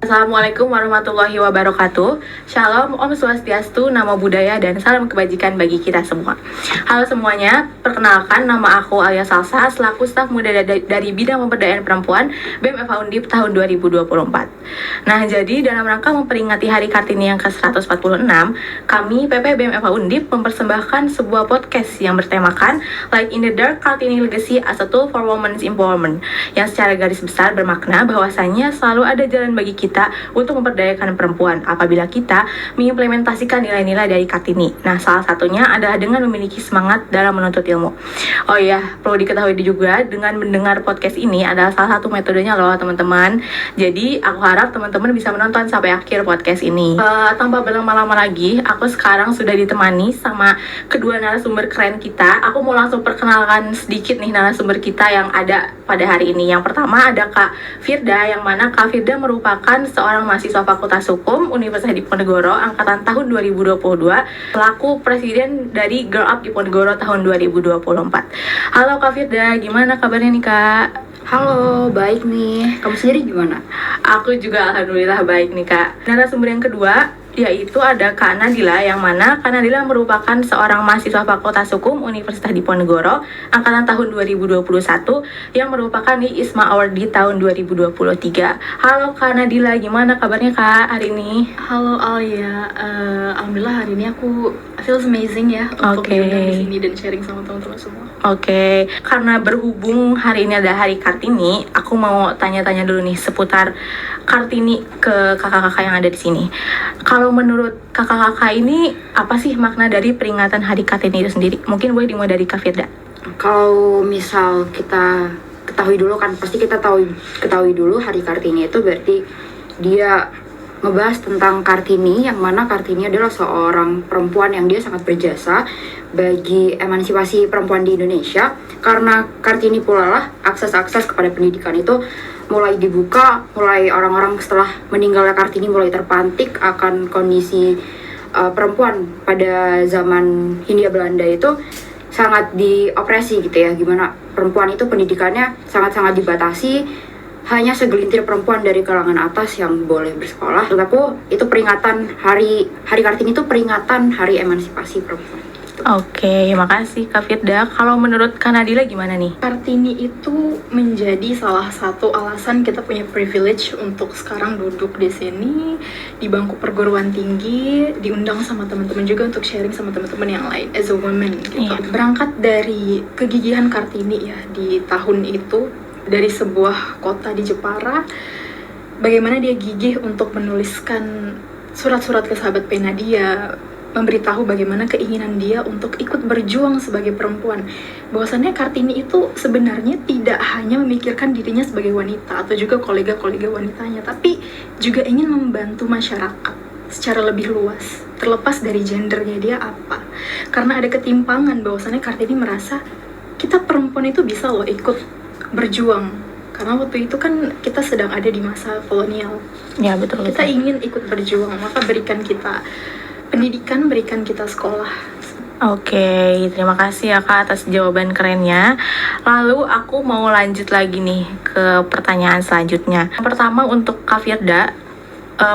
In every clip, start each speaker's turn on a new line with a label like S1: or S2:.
S1: Assalamualaikum warahmatullahi wabarakatuh. Shalom, Om Swastiastu, Namo Buddhaya, dan salam kebajikan bagi kita semua. Halo semuanya, perkenalkan nama aku Alia Salsa, selaku staf muda dari bidang pemberdayaan perempuan BEM FH Undip tahun 2024. Nah, jadi dalam rangka memperingati Hari Kartini yang ke-146, kami PP BEM FH Undip mempersembahkan sebuah podcast yang bertemakan Light in the Dark Kartini Legacy as a Tool for Women's Empowerment, yang secara garis besar bermakna bahwasannya selalu ada jalan bagi kita untuk memperdayakan perempuan apabila kita mengimplementasikan nilai-nilai dari Kartini. Nah, salah satunya adalah dengan memiliki semangat dalam menuntut ilmu. Oh iya, perlu diketahui juga dengan mendengar podcast ini adalah salah satu metodenya loh teman-teman. Jadi aku harap teman-teman bisa menonton sampai akhir podcast ini. Tanpa berlama-lama lagi, aku sekarang sudah ditemani sama kedua narasumber keren kita. Aku mau langsung perkenalkan sedikit nih narasumber kita yang ada pada hari ini. Yang pertama ada Kak Firda, yang mana Kak Firda merupakan seorang mahasiswa Fakultas Hukum Universitas Diponegoro angkatan tahun 2022, selaku presiden dari Girl Up Diponegoro tahun 2024. Halo Kak Firda, gimana kabarnya nih Kak?
S2: Halo, baik nih. Kamu sendiri gimana?
S1: Aku juga alhamdulillah baik nih Kak. Narasumber yang kedua yaitu ada Kak Nadila, yang mana Kak Nadila merupakan seorang mahasiswa Fakultas Hukum Universitas Diponegoro angkatan tahun 2021 yang merupakan di ISMA Award di tahun 2023. Halo Kak Nadila, gimana kabarnya Kak hari ini?
S2: Halo Alia, alhamdulillah hari ini aku feels amazing ya untuk diundang di sini dan sharing sama teman-teman semua.
S1: Oke, karena berhubung hari ini adalah Hari Kartini, aku mau tanya-tanya dulu nih seputar Kartini ke kakak-kakak yang ada di sini. Kalau menurut kakak-kakak ini apa sih makna dari peringatan Hari Kartini itu sendiri? Mungkin boleh dimulai dari Kak Firda.
S2: Kalau misal kita ketahui dulu kan, pasti kita ketahui dulu Hari Kartini itu berarti dia ngebahas tentang Kartini, yang mana Kartini adalah seorang perempuan yang dia sangat berjasa bagi emansipasi perempuan di Indonesia. Karena Kartini pula lah akses kepada pendidikan itu mulai dibuka, mulai orang-orang setelah meninggalnya Kartini mulai terpantik akan kondisi perempuan pada zaman Hindia Belanda itu sangat diopresi gitu ya, gimana perempuan itu pendidikannya sangat-sangat dibatasi, hanya segelintir perempuan dari kalangan atas yang boleh bersekolah. Tetapi itu peringatan Hari Kartini itu peringatan Hari Emansipasi Perempuan.
S1: Oke, makasih Kak Firda. Kalau menurut Kak Nadila gimana nih?
S3: Kartini itu menjadi salah satu alasan kita punya privilege untuk sekarang duduk di sini di bangku perguruan tinggi, diundang sama teman-teman juga untuk sharing sama teman-teman yang lain as a woman gitu. Berangkat dari kegigihan Kartini ya di tahun itu, dari sebuah kota di Jepara, bagaimana dia gigih untuk menuliskan surat-surat ke sahabat pena dia, memberitahu bagaimana keinginan dia untuk ikut berjuang sebagai perempuan. Bahwasannya Kartini itu sebenarnya tidak hanya memikirkan dirinya sebagai wanita atau juga kolega-kolega wanitanya, tapi juga ingin membantu masyarakat secara lebih luas, terlepas dari gendernya dia apa. Karena ada ketimpangan, bahwasannya Kartini merasa kita perempuan itu bisa loh ikut berjuang. Karena waktu itu kan kita sedang ada di masa kolonial.
S1: Ya betul.
S3: Kita ingin ikut berjuang, maka berikan kita pendidikan, berikan kita sekolah.
S1: Oke, terima kasih ya Kak atas jawaban kerennya. Lalu aku mau lanjut lagi nih ke pertanyaan selanjutnya. Yang pertama untuk Kak Firda,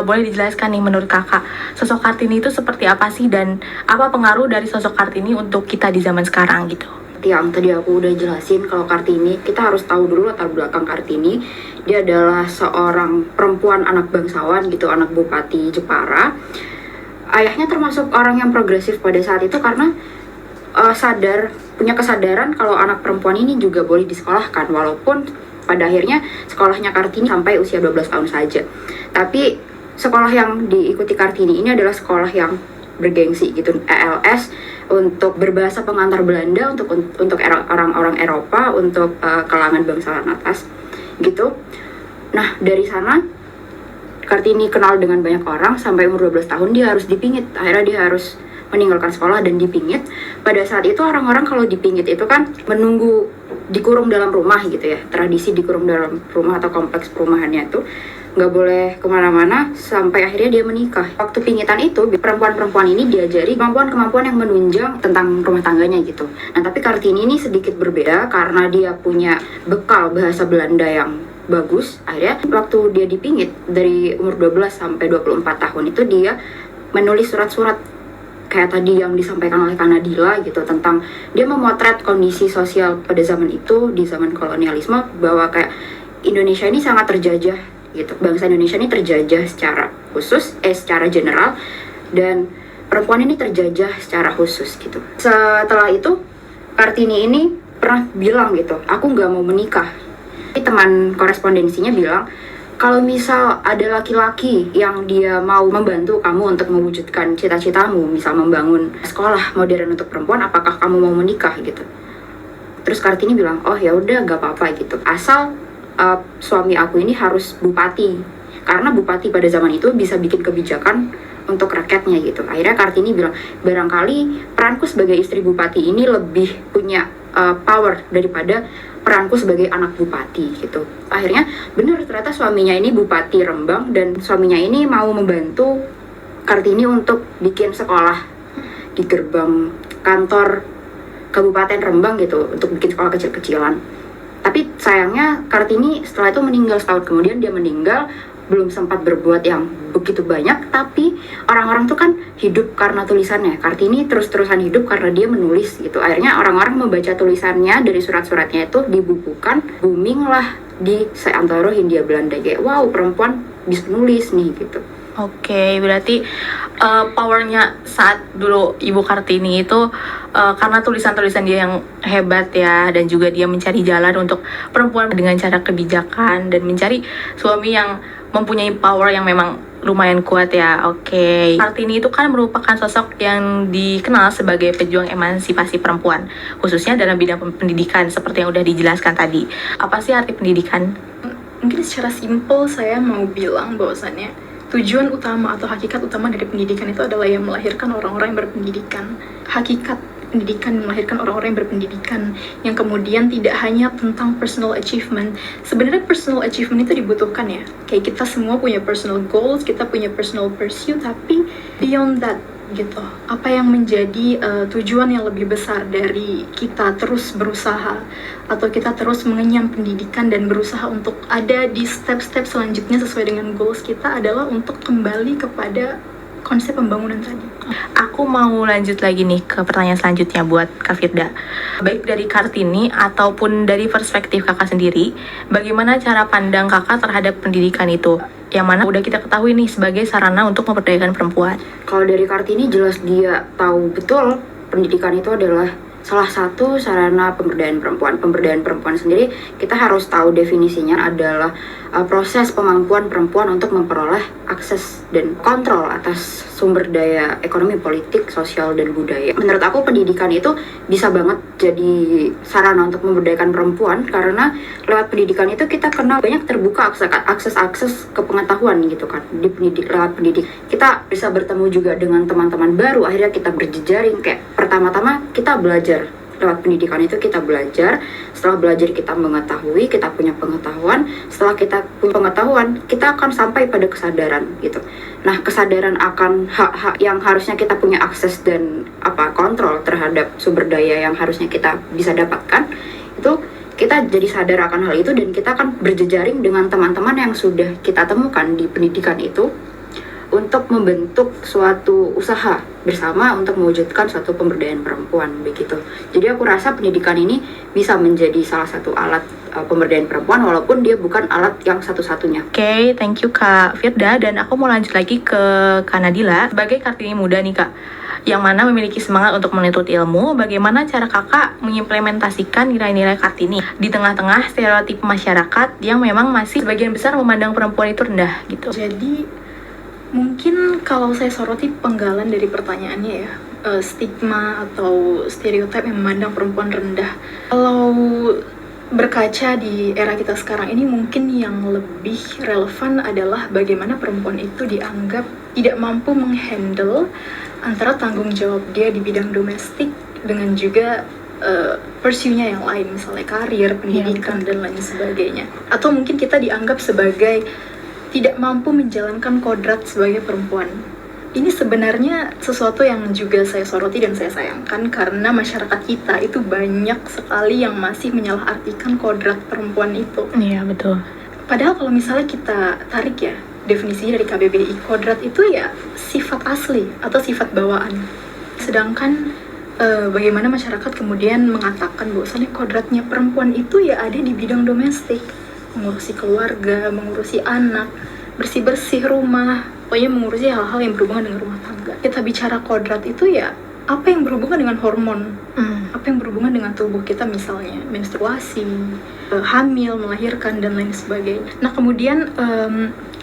S1: boleh dijelaskan nih menurut kakak, sosok Kartini itu seperti apa sih, dan apa pengaruh dari sosok Kartini untuk kita di zaman sekarang gitu?
S2: Yang tadi aku udah jelasin, kalau Kartini, kita harus tahu dulu latar belakang Kartini. Dia adalah seorang perempuan anak bangsawan gitu, anak Bupati Jepara. Ayahnya termasuk orang yang progresif pada saat itu karena punya kesadaran kalau anak perempuan ini juga boleh disekolahkan, walaupun pada akhirnya sekolahnya Kartini sampai usia 12 tahun saja. Tapi sekolah yang diikuti Kartini ini adalah sekolah yang bergengsi gitu, ELS, untuk berbahasa pengantar Belanda, untuk orang-orang Eropa, untuk kalangan bangsawan atas gitu. Nah, dari sana Kartini kenal dengan banyak orang, sampai umur 12 tahun dia harus dipingit. Akhirnya dia harus meninggalkan sekolah dan dipingit. Pada saat itu orang-orang kalau dipingit itu kan menunggu dikurung dalam rumah gitu ya. Tradisi dikurung dalam rumah atau kompleks perumahannya itu nggak boleh kemana-mana sampai akhirnya dia menikah. Waktu pingitan itu perempuan-perempuan ini diajari kemampuan-kemampuan yang menunjang tentang rumah tangganya gitu. Nah tapi Kartini ini sedikit berbeda karena dia punya bekal bahasa Belanda yang bagus. Akhirnya waktu dia dipingit dari umur 12 sampai 24 tahun itu dia menulis surat-surat kayak tadi yang disampaikan oleh Kak Nadila gitu, tentang dia memotret kondisi sosial pada zaman itu, di zaman kolonialisme, bahwa kayak Indonesia ini sangat terjajah gitu. Bangsa Indonesia ini terjajah secara khusus, secara general, dan perempuan ini terjajah secara khusus gitu. Setelah itu Kartini ini pernah bilang gitu, aku nggak mau menikah. Teman korespondensinya bilang, kalau misal ada laki-laki yang dia mau membantu kamu untuk mewujudkan cita-citamu, misal membangun sekolah modern untuk perempuan, apakah kamu mau menikah gitu. Terus Kartini bilang, oh ya udah nggak apa-apa gitu, asal suami aku ini harus bupati, karena bupati pada zaman itu bisa bikin kebijakan untuk rakyatnya gitu. Akhirnya Kartini bilang, barangkali peranku sebagai istri bupati ini lebih punya power daripada peranku sebagai anak bupati gitu. Akhirnya benar, ternyata suaminya ini bupati Rembang, dan suaminya ini mau membantu Kartini untuk bikin sekolah di gerbang kantor Kabupaten Rembang gitu, untuk bikin sekolah kecil-kecilan. Tapi sayangnya Kartini setelah itu meninggal, setahun kemudian dia meninggal, belum sempat berbuat yang begitu banyak, tapi orang-orang tuh kan hidup karena tulisannya. Kartini terus-terusan hidup karena dia menulis gitu. Akhirnya orang-orang membaca tulisannya dari surat-suratnya itu, dibukukan, booming lah di seantero Hindia Belanda, kayak wow, perempuan bisa nulis nih gitu.
S1: Oke, berarti powernya saat dulu Ibu Kartini itu karena tulisan-tulisan dia yang hebat ya, dan juga dia mencari jalan untuk perempuan dengan cara kebijakan, dan mencari suami yang mempunyai power yang memang lumayan kuat ya. Oke. Kartini itu kan merupakan sosok yang dikenal sebagai pejuang emansipasi perempuan, khususnya dalam bidang pendidikan seperti yang udah dijelaskan tadi. Apa sih arti pendidikan?
S3: Mungkin secara simpel saya mau bilang bahwasannya tujuan utama atau hakikat utama dari pendidikan itu adalah yang melahirkan orang-orang yang berpendidikan. Hakikat pendidikan melahirkan orang-orang yang berpendidikan, yang kemudian tidak hanya tentang personal achievement. Sebenarnya personal achievement itu dibutuhkan ya. Kayak kita semua punya personal goals, kita punya personal pursuit, tapi beyond that gitu. Apa yang menjadi tujuan yang lebih besar dari kita terus berusaha, atau kita terus mengenyam pendidikan dan berusaha untuk ada di step-step selanjutnya sesuai dengan goals kita, adalah untuk kembali kepada konsep pembangunan tadi.
S1: Aku mau lanjut lagi nih ke pertanyaan selanjutnya buat Kak Firda. Baik dari Kartini ataupun dari perspektif kakak sendiri, bagaimana cara pandang kakak terhadap pendidikan itu? Yang mana udah kita ketahui nih sebagai sarana untuk memberdayakan perempuan.
S2: Kalau dari Kartini jelas dia tahu betul pendidikan itu adalah salah satu sarana pemberdayaan perempuan. Pemberdayaan perempuan sendiri kita harus tahu definisinya adalah proses kemampuan perempuan untuk memperoleh akses dan kontrol atas sumber daya ekonomi, politik, sosial, dan budaya. Menurut aku pendidikan itu bisa banget jadi sarana untuk memberdayakan perempuan, karena lewat pendidikan itu kita kenal banyak, terbuka akses ke pengetahuan gitu kan. Lewat pendidik kita bisa bertemu juga dengan teman-teman baru, akhirnya kita berjejaring. Kayak pertama-tama kita belajar. Lewat pendidikan itu kita belajar, setelah belajar kita mengetahui, kita punya pengetahuan, setelah kita punya pengetahuan, kita akan sampai pada kesadaran gitu. Nah, kesadaran akan hak-hak yang harusnya kita punya akses dan kontrol terhadap sumber daya yang harusnya kita bisa dapatkan, itu kita jadi sadar akan hal itu, dan kita akan berjejaring dengan teman-teman yang sudah kita temukan di pendidikan itu untuk membentuk suatu usaha bersama untuk mewujudkan suatu pemberdayaan perempuan begitu. Jadi aku rasa pendidikan ini bisa menjadi salah satu alat pemberdayaan perempuan, walaupun dia bukan alat yang satu-satunya.
S1: Oke, thank you Kak Firda, dan aku mau lanjut lagi ke Kak Nadila. Sebagai Kartini muda nih Kak, yang mana memiliki semangat untuk menuntut ilmu, bagaimana cara kakak mengimplementasikan nilai-nilai Kartini di tengah-tengah stereotip masyarakat yang memang masih sebagian besar memandang perempuan itu rendah gitu?
S3: Jadi mungkin kalau saya soroti penggalan dari pertanyaannya ya, stigma atau stereotip yang memandang perempuan rendah. Kalau berkaca di era kita sekarang ini, mungkin yang lebih relevan adalah bagaimana perempuan itu dianggap tidak mampu menghandle antara tanggung jawab dia di bidang domestik dengan juga pursuit-nya yang lain, misalnya karir, pendidikan, dan lain sebagainya. Atau mungkin kita dianggap sebagai tidak mampu menjalankan kodrat sebagai perempuan. Ini sebenarnya sesuatu yang juga saya soroti dan saya sayangkan, karena masyarakat kita itu banyak sekali yang masih menyalahartikan kodrat perempuan itu.
S1: Iya, betul.
S3: Padahal kalau misalnya kita tarik ya definisinya dari KBBI, kodrat itu ya sifat asli atau sifat bawaan. Sedangkan bagaimana masyarakat kemudian mengatakan bahwasannya kodratnya perempuan itu ya ada di bidang domestik, mengurusi keluarga, mengurusi anak, bersih-bersih rumah, pokoknya mengurusi hal-hal yang berhubungan dengan rumah tangga. Kita bicara kodrat itu ya apa yang berhubungan dengan hormon, apa yang berhubungan dengan tubuh kita, misalnya menstruasi, hamil, melahirkan, dan lain sebagainya. Nah kemudian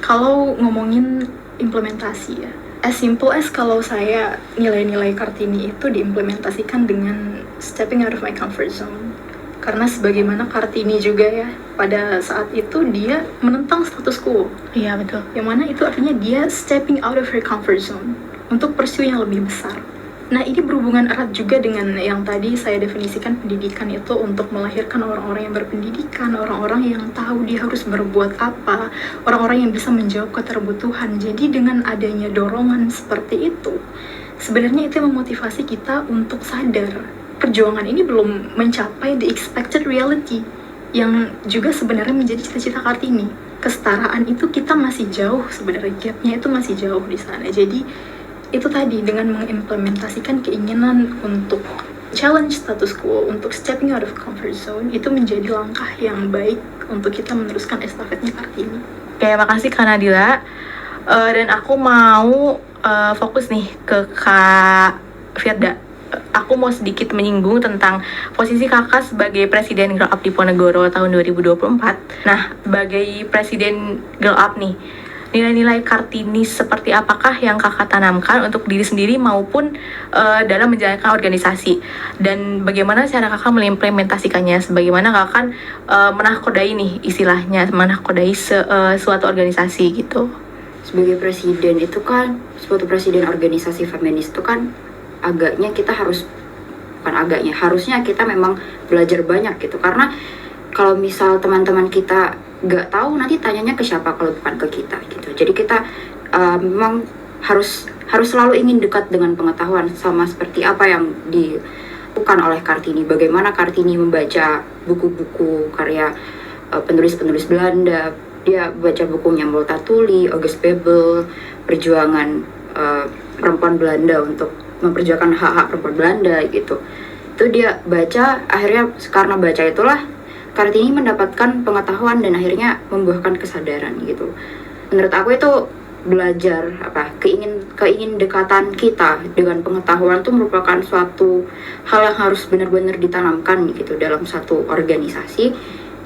S3: kalau ngomongin implementasi ya, as simple as kalau saya nilai-nilai Kartini itu diimplementasikan dengan stepping out of my comfort zone. Karena sebagaimana Kartini juga ya, pada saat itu dia menentang status quo.
S1: Iya betul.
S3: Yang mana itu artinya dia stepping out of her comfort zone untuk pursue yang lebih besar. Nah ini berhubungan erat juga dengan yang tadi saya definisikan pendidikan itu untuk melahirkan orang-orang yang berpendidikan, orang-orang yang tahu dia harus berbuat apa, orang-orang yang bisa menjawab keterbutuhan. Jadi dengan adanya dorongan seperti itu, sebenarnya itu memotivasi kita untuk sadar perjuangan ini belum mencapai the expected reality yang juga sebenarnya menjadi cita-cita Kartini. Kesetaraan itu kita masih jauh, sebenarnya gapnya itu masih jauh di sana. Jadi itu tadi, dengan mengimplementasikan keinginan untuk challenge status quo, untuk stepping out of comfort zone, itu menjadi langkah yang baik untuk kita meneruskan estafetnya Kartini.
S1: Oke, makasih Kak Nadila. Dan aku mau fokus nih ke Kak Firda. Aku mau sedikit menyinggung tentang posisi kakak sebagai Presiden Girl Up Diponegoro tahun 2024. Nah, sebagai Presiden Girl Up nih, nilai-nilai Kartini seperti apakah yang kakak tanamkan untuk diri sendiri maupun dalam menjalankan organisasi, dan bagaimana cara kakak mengimplementasikannya, sebagaimana kakak kan menahkodai nih istilahnya, menahkodai suatu organisasi gitu.
S2: Sebagai presiden itu kan, suatu presiden organisasi feminis itu kan agaknya kita harusnya kita memang belajar banyak gitu, karena kalau misal teman-teman kita nggak tahu, nanti tanyanya ke siapa kalau bukan ke kita gitu. Jadi kita memang harus selalu ingin dekat dengan pengetahuan, sama seperti apa yang dilakukan oleh Kartini. Bagaimana Kartini membaca buku-buku karya penulis-penulis Belanda. Dia baca bukunya Multatuli, August Bebel, perjuangan perempuan Belanda untuk memperjuangkan hak-hak perempuan Belanda gitu. Itu dia baca, akhirnya karena baca itulah Kartini mendapatkan pengetahuan dan akhirnya membuahkan kesadaran gitu. Menurut aku itu belajar keingin dekatan kita dengan pengetahuan itu merupakan suatu hal yang harus benar-benar ditanamkan gitu dalam satu organisasi.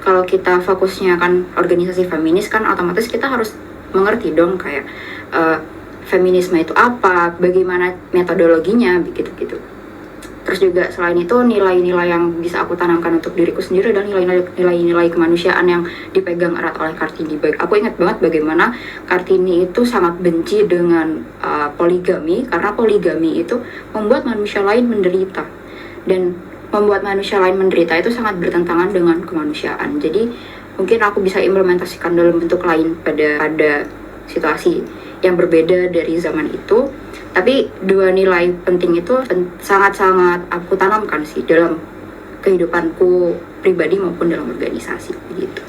S2: Kalau kita fokusnya kan organisasi feminis kan otomatis kita harus mengerti dong kayak feminisme itu apa, bagaimana metodologinya gitu-gitu. Terus juga selain itu nilai-nilai yang bisa aku tanamkan untuk diriku sendiri dan nilai-nilai kemanusiaan yang dipegang erat oleh Kartini. Aku ingat banget bagaimana Kartini itu sangat benci dengan poligami, karena poligami itu membuat manusia lain menderita, dan membuat manusia lain menderita itu sangat bertentangan dengan kemanusiaan. Jadi mungkin aku bisa implementasikan dalam bentuk lain pada situasi yang berbeda dari zaman itu. Tapi dua nilai penting itu sangat-sangat aku tanamkan sih dalam kehidupanku pribadi maupun dalam organisasi gitu.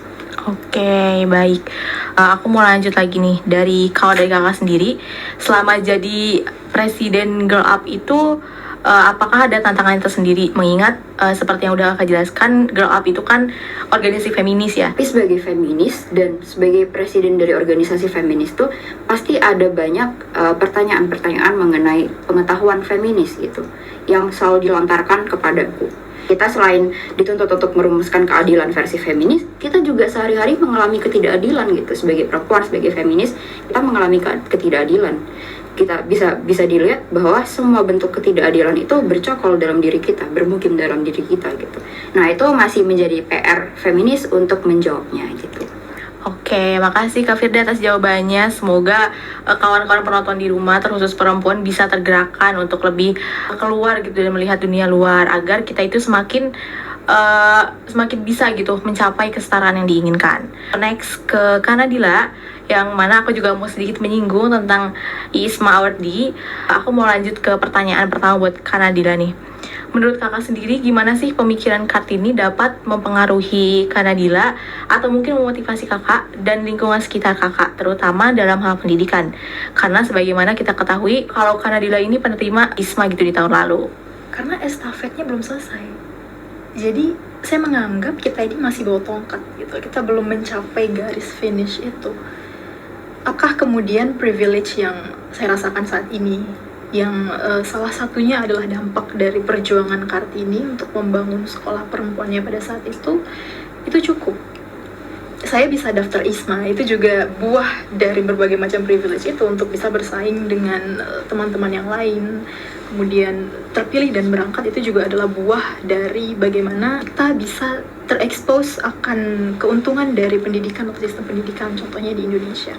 S1: Oke, baik. Aku mau lanjut lagi nih dari kakak sendiri. Selama jadi Presiden Girl Up itu apakah ada tantangan tersendiri, mengingat seperti yang udah kakak jelaskan, Girl Up itu kan organisasi feminis ya.
S2: Tapi sebagai feminis dan sebagai presiden dari organisasi feminis tuh pasti ada banyak pertanyaan-pertanyaan mengenai pengetahuan feminis gitu yang selalu dilontarkan kepadaku. Kita selain dituntut untuk merumuskan keadilan versi feminis, kita juga sehari-hari mengalami ketidakadilan gitu. Sebagai perempuan, sebagai feminis, kita mengalami ketidakadilan. Kita bisa dilihat bahwa semua bentuk ketidakadilan itu bercokol dalam diri kita, bermukim dalam diri kita gitu. Nah, itu masih menjadi PR feminis untuk menjawabnya gitu.
S1: Oke, makasih Kak Firda atas jawabannya. Semoga kawan-kawan penonton di rumah, terkhusus perempuan, bisa tergerakkan untuk lebih keluar gitu dan melihat dunia luar, agar kita itu semakin bisa gitu mencapai kesetaraan yang diinginkan. Next ke Kanadila, yang mana aku juga mau sedikit menyinggung tentang Isma Awardi. Aku mau lanjut ke pertanyaan pertama buat Kanadila nih. Menurut kakak sendiri, gimana sih pemikiran Kartini dapat mempengaruhi Kak Nadila atau mungkin memotivasi kakak dan lingkungan sekitar kakak, terutama dalam hal pendidikan? Karena sebagaimana kita ketahui, kalau Kak Nadila ini penerima ISMA gitu di tahun lalu.
S3: Karena estafetnya belum selesai. Jadi saya menganggap kita ini masih bawa tongkat gitu. Kita belum mencapai garis finish itu. Apakah kemudian privilege yang saya rasakan saat ini, yang salah satunya adalah dampak dari perjuangan Kartini untuk membangun sekolah perempuannya pada saat itu cukup. Saya bisa daftar ISMA, itu juga buah dari berbagai macam privilege itu untuk bisa bersaing dengan teman-teman yang lain. Kemudian terpilih dan berangkat itu juga adalah buah dari bagaimana kita bisa terekspos akan keuntungan dari pendidikan atau sistem pendidikan, contohnya di Indonesia.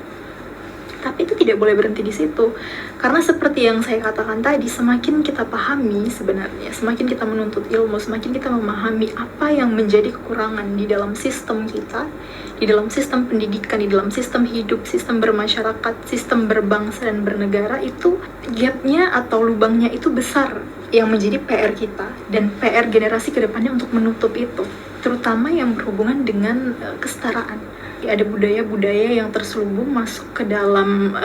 S3: Tapi itu tidak boleh berhenti di situ, karena seperti yang saya katakan tadi, semakin kita pahami sebenarnya, semakin kita menuntut ilmu, semakin kita memahami apa yang menjadi kekurangan di dalam sistem kita, di dalam sistem pendidikan, di dalam sistem hidup, sistem bermasyarakat, sistem berbangsa dan bernegara, itu gapnya atau lubangnya itu besar, yang menjadi PR kita dan PR generasi kedepannya untuk menutup itu, terutama yang berhubungan dengan kesetaraan. Ada budaya-budaya yang terselubung masuk ke dalam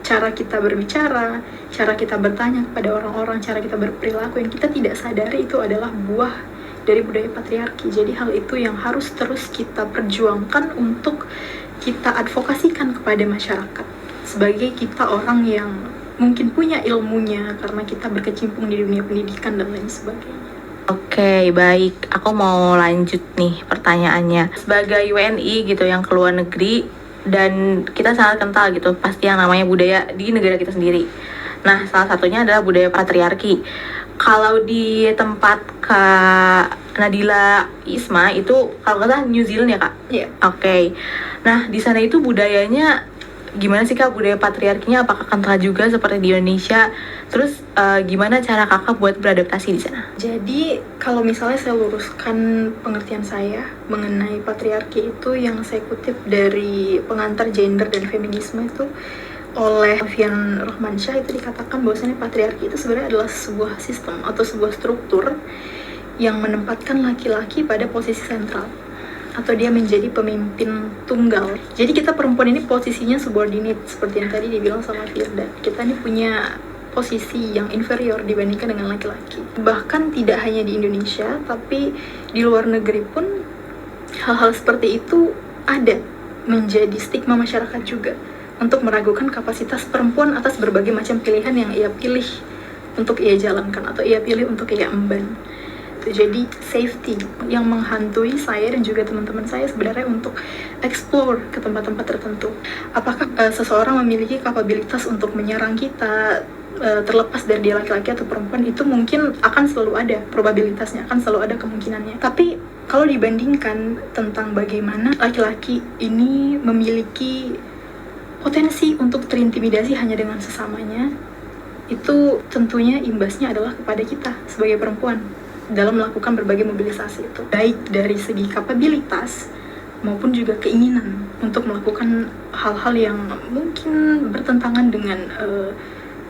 S3: cara kita berbicara, cara kita bertanya kepada orang-orang, cara kita berperilaku yang kita tidak sadari itu adalah buah dari budaya patriarki. Jadi hal itu yang harus terus kita perjuangkan untuk kita advokasikan kepada masyarakat. Sebagai kita orang yang mungkin punya ilmunya karena kita berkecimpung di dunia pendidikan dan lain sebagainya.
S1: Oke, baik. Aku mau lanjut nih pertanyaannya. Sebagai WNI gitu yang ke luar negeri, dan kita sangat kental gitu pasti yang namanya budaya di negara kita sendiri. Nah, salah satunya adalah budaya patriarki. Kalau di tempat Kak Nadila ISMA itu, kalau kata New Zealand ya Kak?
S3: Iya.
S1: Oke. Nah, di sana itu budayanya gimana sih Kak, budaya patriarkinya? Apakah kental juga seperti di Indonesia? Terus gimana cara kakak buat beradaptasi di sana?
S3: Jadi kalau misalnya saya luruskan pengertian saya mengenai patriarki itu, yang saya kutip dari pengantar gender dan feminisme itu oleh Alfian Rohmansyah, itu dikatakan bahwasanya patriarki itu sebenarnya adalah sebuah sistem atau sebuah struktur yang menempatkan laki-laki pada posisi sentral, atau dia menjadi pemimpin tunggal. Jadi kita perempuan ini posisinya subordinate, seperti yang tadi dibilang sama Firda. Kita ini punya posisi yang inferior dibandingkan dengan laki-laki. Bahkan tidak hanya di Indonesia, tapi di luar negeri pun hal-hal seperti itu ada, menjadi stigma masyarakat juga untuk meragukan kapasitas perempuan atas berbagai macam pilihan yang ia pilih untuk ia jalankan atau ia pilih untuk ia emban. Jadi safety yang menghantui saya dan juga teman-teman saya sebenarnya untuk explore ke tempat-tempat tertentu. Apakah seseorang memiliki kapabilitas untuk menyerang kita, terlepas dari dia laki-laki atau perempuan, itu mungkin akan selalu ada probabilitasnya, akan selalu ada kemungkinannya. Tapi kalau dibandingkan tentang bagaimana laki-laki ini memiliki potensi untuk terintimidasi hanya dengan sesamanya, itu tentunya imbasnya adalah kepada kita sebagai perempuan dalam melakukan berbagai mobilisasi itu, baik dari segi kapabilitas maupun juga keinginan untuk melakukan hal-hal yang mungkin bertentangan dengan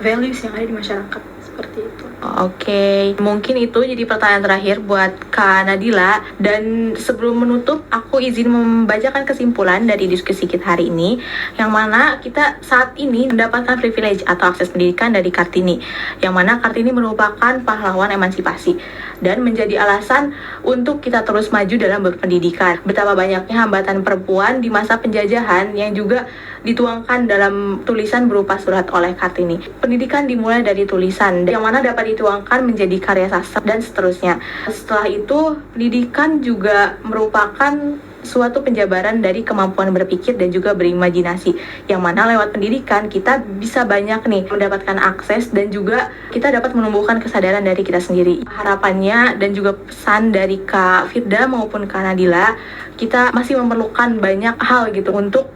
S3: values yang ada di masyarakat, seperti itu.
S1: Oke, mungkin itu jadi pertanyaan terakhir buat Kak Nadila. Dan sebelum menutup, aku izin membacakan kesimpulan dari diskusi kita hari ini, yang mana kita saat ini mendapatkan privilege atau akses pendidikan dari Kartini, yang mana Kartini merupakan pahlawan emansipasi dan menjadi alasan untuk kita terus maju dalam berpendidikan. Betapa banyaknya hambatan perempuan di masa penjajahan yang juga dituangkan dalam tulisan berupa surat oleh Kartini. Pendidikan dimulai dari tulisan, yang mana dapat dituangkan menjadi karya sastra dan seterusnya. Setelah itu, pendidikan juga merupakan suatu penjabaran dari kemampuan berpikir dan juga berimajinasi, yang mana lewat pendidikan kita bisa banyak nih mendapatkan akses dan juga kita dapat menumbuhkan kesadaran dari kita sendiri. Harapannya dan juga pesan dari Kak Firda maupun Kak Nadila, kita masih memerlukan banyak hal gitu untuk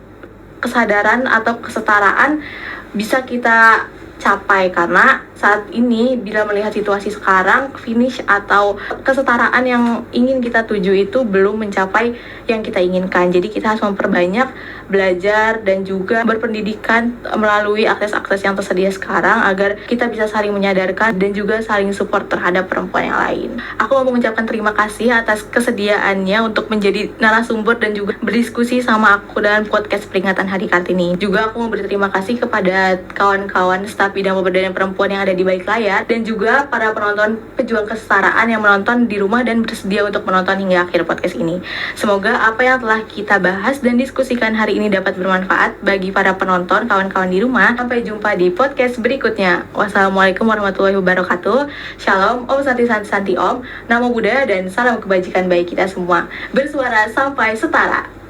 S1: kesadaran atau kesetaraan bisa kita capai, karena saat ini bila melihat situasi sekarang, finish atau kesetaraan yang ingin kita tuju itu belum mencapai yang kita inginkan. Jadi kita harus memperbanyak belajar dan juga berpendidikan melalui akses-akses yang tersedia sekarang agar kita bisa saling menyadarkan dan juga saling support terhadap perempuan yang lain. Aku mau mengucapkan terima kasih atas kesediaannya untuk menjadi narasumber dan juga berdiskusi sama aku dalam podcast peringatan Hari Kartini. Juga aku mau berterima kasih kepada kawan-kawan staf bidang pemberdayaan perempuan yang ada di balik layar dan juga para penonton pejuang kesetaraan yang menonton di rumah dan bersedia untuk menonton hingga akhir podcast ini. Semoga apa yang telah kita bahas dan diskusikan hari ini dapat bermanfaat bagi para penonton, kawan-kawan di rumah. Sampai jumpa di podcast berikutnya. Wassalamualaikum warahmatullahi wabarakatuh. Shalom, Om Santi Santi Santi Om, Namo Buddhaya dan salam kebajikan bagi kita semua. Bersuara sampai setara.